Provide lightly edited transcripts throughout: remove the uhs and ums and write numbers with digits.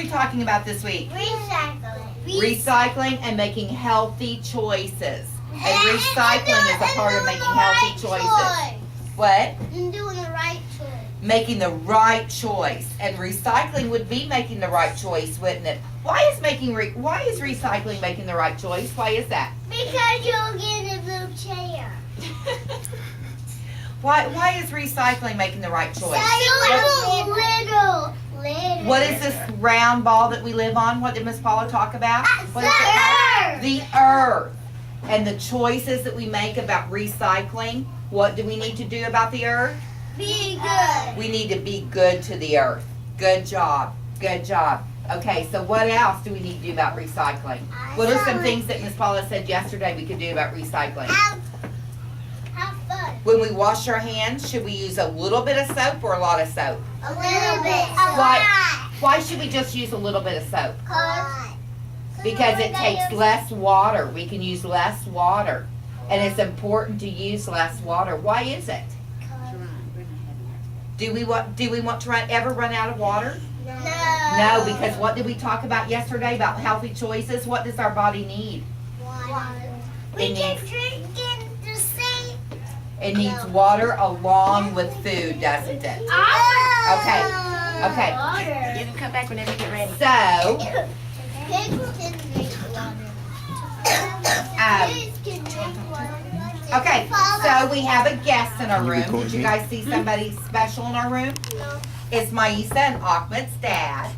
we talking about this week? Recycling and making healthy choices. And recycling is a part of making healthy choices. What? And doing the right choice. Making the right choice. And recycling would be making the right choice, wouldn't it? Why is recycling making the right choice? Why is that? Because you'll get a blue chair. Why is recycling making the right choice? Little. What is this round ball that we live on? What did Miss Paula talk about? What is it called? The earth. And the choices that we make about recycling, what do we need to do about the earth? Be good. We need to be good to the earth. Good job. Good job. Okay, so what else do we need to do about recycling? What are some things that Miss Paula said yesterday we could do about recycling? Have fun. When we wash our hands, should we use a little bit of soap or a lot of soap? A little bit. Why should we just use a little bit of soap? Because it takes less water. We can use less water. And it's important to use less water. Why is it? Do we want to ever run out of water? No, because what did we talk about yesterday about healthy choices? What does our body need? Water. We can drink in the sink. It needs water along with food, doesn't it? Okay. You can come back whenever you get ready. So, Pigs can drink water. Pigs can drink water. okay, so we have a guest in our room. Did you guys see somebody special in our room? No. It's Maisa and Ahmed's dad.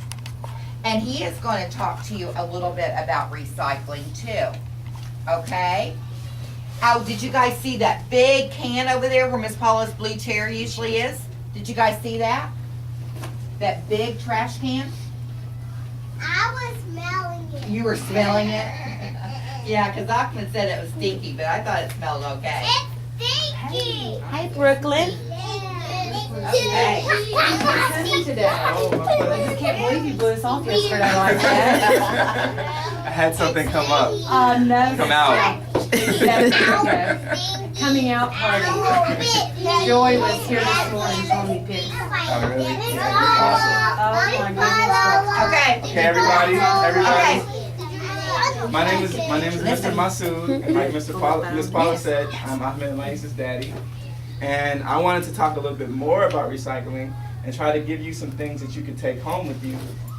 And he is going to talk to you a little bit about recycling too. Okay? Oh, did you guys see that big can over there where Miss Paula's blue chair usually is? Did you guys see that? That big trash can? I was smelling it. You were smelling it? Yeah, because Ahmed said it was stinky, but I thought it smelled okay. It's stinky. Hey, Brooklyn. Okay. Today. I just can't believe you blew us off yesterday like that. I had something come up. No. Come out. Coming out party. Joy was here this morning showing me pics. Oh, really? Oh my goodness. Okay. Okay, everybody. Okay. My name is Mr. Masood, and like Miss Paula said, I'm Ahmed and Maisa's daddy. And I wanted to talk a little bit more about recycling and try to give you some things that you can take home with you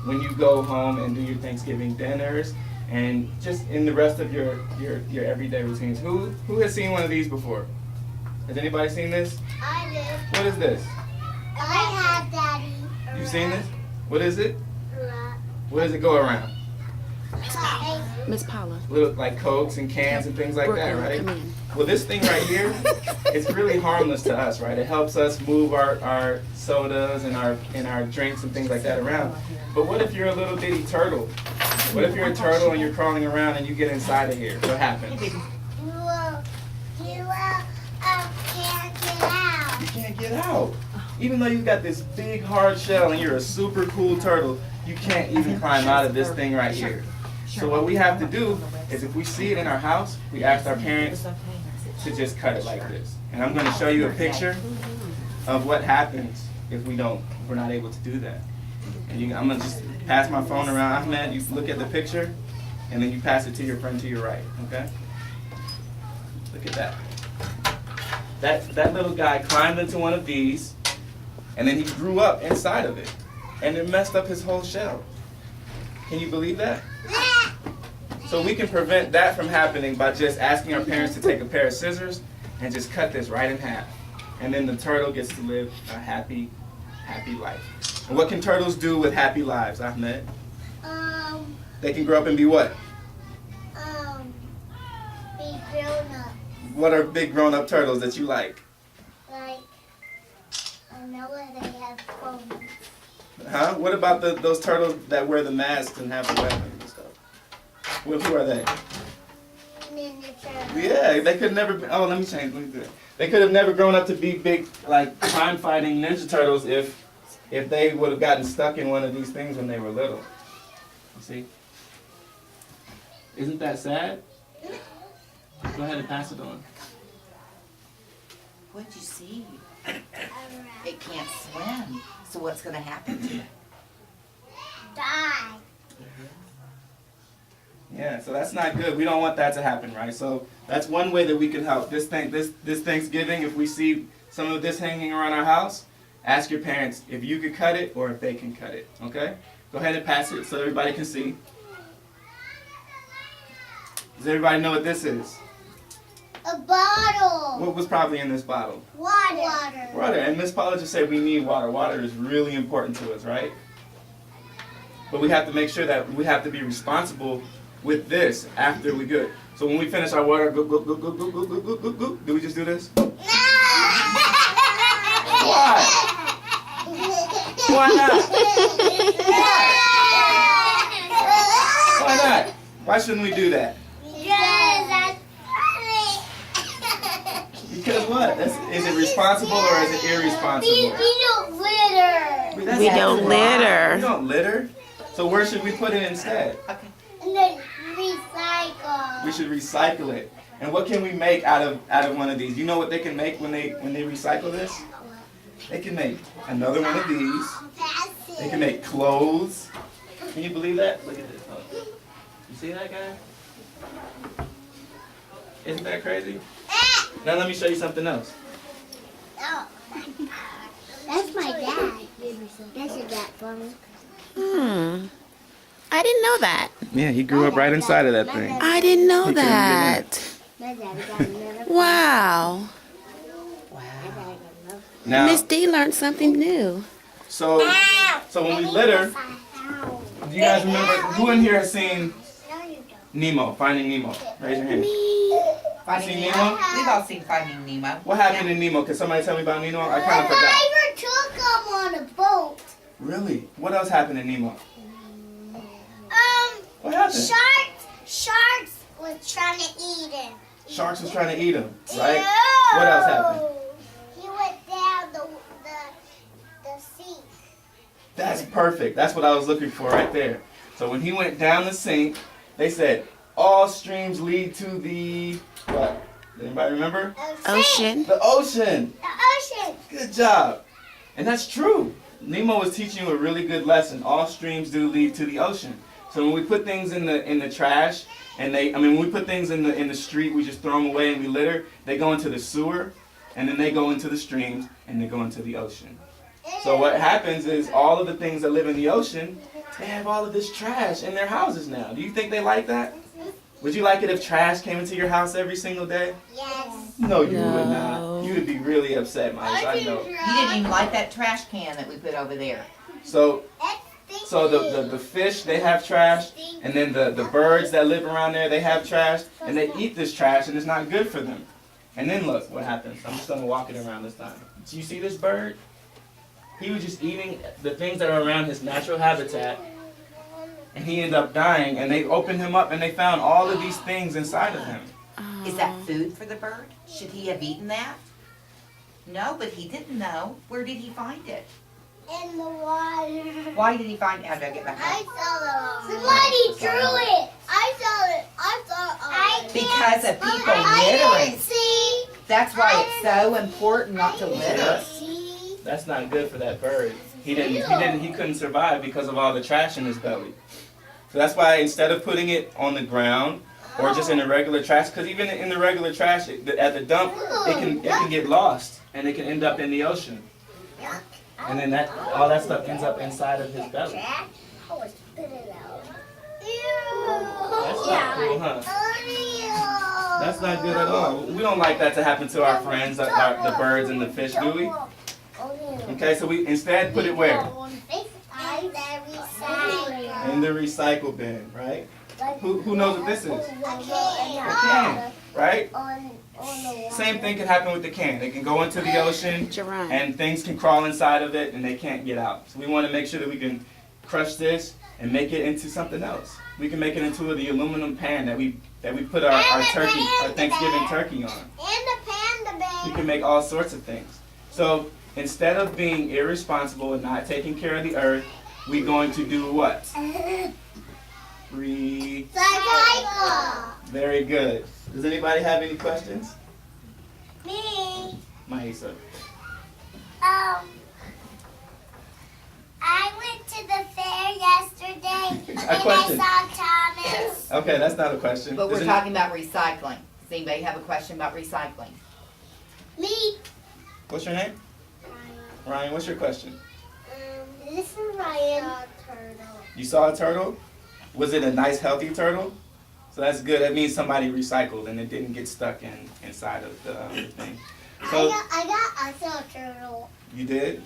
when you go home and do your Thanksgiving dinners and just in the rest of your everyday routines. Who has seen one of these before? Has anybody seen this? I did. What is this? I had Daddy. You've seen this? What is it? What does it go around? Miss Paula. Little like Cokes and cans and things like that, right? Come in. Well, this thing right here, it's really harmless to us, right? It helps us move our sodas and our drinks and things like that around. But what if you're a little bitty turtle? What if you're a turtle and you're crawling around and you get inside of here? What happens? You can't get out. You can't get out. Even though you've got this big hard shell and you're a super cool turtle, you can't even climb out of this thing right here. So what we have to do is if we see it in our house, we ask our parents to just cut it like this. And I'm going to show you a picture of what happens if we're not able to do that. And I'm going to just pass my phone around. Ahmed, you look at the picture, and then you pass it to your friend to your right, okay? Look at that. That little guy climbed into one of these, and then he grew up inside of it. And it messed up his whole shell. Can you believe that? So we can prevent that from happening by just asking our parents to take a pair of scissors and just cut this right in half. And then the turtle gets to live a happy life. And what can turtles do with happy lives, Ahmed? They can grow up and be what? Be grown up. What are big grown-up turtles that you like? Like, I know that they have phones. Huh? What about those turtles that wear the masks and have the weapons and stuff? Who are they? Ninja Turtles. Yeah, they could never. Let me do it. They could have never grown up to be big, like crime-fighting Ninja Turtles if they would have gotten stuck in one of these things when they were little. You see? Isn't that sad? Go ahead and pass it on. What'd you see? It can't swim. So what's going to happen to it? die. Yeah, so that's not good. We don't want that to happen, right? So that's one way that we can help. This Thanksgiving, if we see some of this hanging around our house, ask your parents if you could cut it or if they can cut it. Okay? Go ahead and pass it so everybody can see. Does everybody know what this is? A bottle. What was probably in this bottle? Water. Water. And Miss Paula just said we need water. Water is really important to us, right? But we have to make sure that we have to be responsible with this after we do it. So when we finish our water, go, go, go, go, go, go, go, go, go, go. Do we just do this? Why? Why not? Why not? Why shouldn't we do that? Because that's funny. Because what? Is it responsible or is it irresponsible? We don't litter. That's We not don't wrong. litter. We don't litter. So where should we put it instead? And then recycle. We should recycle it. And what can we make out of one of these? You know what they can make when they recycle this? They can make another one of these. They can make clothes. Can you believe that? Look at this. Oh. You see that guy? Isn't that crazy? Now let me show you something else. Oh, that's my dad. That's your dad for me. I didn't know that. Yeah, he grew up right inside of that thing. I didn't know He couldn't get that. My daddy got another. Wow. Now, Miss D learned something new. so when we litter, do you guys remember, who in here has seen No, you don't. Nemo, Finding Nemo? Raise your hand. Finding Seen Nemo? Nemo? We've all seen Finding Nemo. What happened in Nemo? Can somebody tell me about Nemo? I kind of The forgot. diver took him on a boat. Really? What else happened in Nemo? What happened? Sharks was trying to eat him. Sharks was trying to eat him, right? Ew. What else happened? He went down the sink. That's perfect. That's what I was looking for right there. So when he went down the sink, they said, all streams lead to the, what? Anybody remember? Ocean. The ocean. The ocean. Good job. And that's true. Nemo was teaching you a really good lesson. All streams do lead to the ocean. So when we put things in the trash, and when we put things in the street, we just throw them away and we litter. They go into the sewer, and then they go into the streams, and they go into the ocean. So what happens is all of the things that live in the ocean, they have all of this trash in their houses now. Do you think they like that? Would you like it if trash came into your house every single day? Yes. No, you would No. not. You would be really upset, Miles. I know. You didn't even like that trash can that we put over there. So the fish, they have trash, and then the birds that live around there, they have trash, and they eat this trash, and it's not good for them. And then look what happens. I'm just going to walk it around this time. Do you see this bird? He was just eating the things that are around his natural habitat, and he ended up dying, and they opened him up, and they found all of these things inside of him. Is that food for the bird? Should he have eaten that? No, but he didn't know. Where did he find it? In the water. Why did he find it? How did I get back I up? saw it. Somebody drew it. I saw it. I saw it. Because of people I littering. didn't see. That's why it's so important not to litter. See. That's not good for that bird. He couldn't survive because of all the trash in his belly. So that's why instead of putting it on the ground or just in the regular trash, because even in the regular trash at the dump, it can get lost and it can end up in the ocean. And then all that stuff ends up inside of his belly. That's not cool, huh? That's not good at all. We don't like that to happen to our friends, the birds and the fish, do we? Okay, so we instead put it where? In the recycle bin, right? Who knows what this is? A can, right? Same thing can happen with the can. It can go into the ocean Jerome. and things can crawl inside of it and they can't get out. So we want to make sure that we can crush this and make it into something else. We can make it into the aluminum pan that we put our Thanksgiving turkey on. And the panda bear. We can make all sorts of things. So instead of being irresponsible and not taking care of the earth, we're going to do what? Cycle. Very good. Does anybody have any questions? Me. Mahisa. I went to the fair yesterday A question. I saw Thomas. Okay, that's not a question. But we're Isn't- talking about recycling. Does anybody have a question about recycling? Me. What's your name? Ryan, what's your question? This is Ryan. Turtle. You saw a turtle? Was it a nice, healthy turtle? So that's good. That means somebody recycled and it didn't get stuck inside of the thing. So I saw a turtle. you did?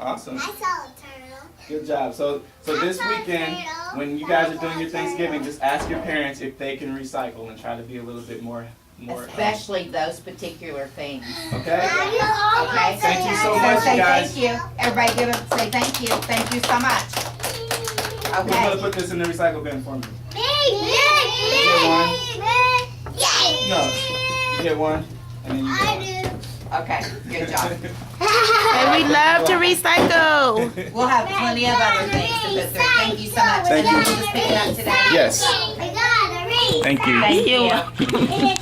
Awesome. I saw a turtle. Good job. So this weekend, when you guys are doing your Thanksgiving, just ask your parents if they can recycle and try to be a little bit more. Especially those particular things. Okay. Okay. Thank you so So much, say guys. thank you. Everybody give it, say thank you. Thank you so much. Who's gonna Okay. put this in the recycle bin for me? Yay! No. You get one, and then you I get do. Okay, good job. And we love to recycle. one. We'll have plenty of other things to put through. Thank you so much. Thank And then you. we'll just pick it up today. Yes. I got a ring. Thank you. Thank you. And it's